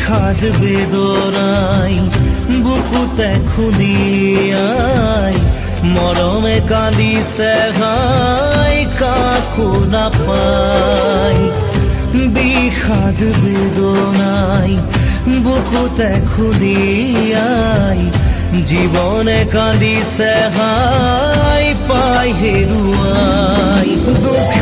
বিষাদ বেদনাই বুকুতে খুলিয়াই মৰমে কান্দিছে হাই কাকো নাপাই বিষাদ বেদনাই বুকুতে খুলিয়াই জীবনে কান্দিছে হাই পাই হেৰুৱাই দুখ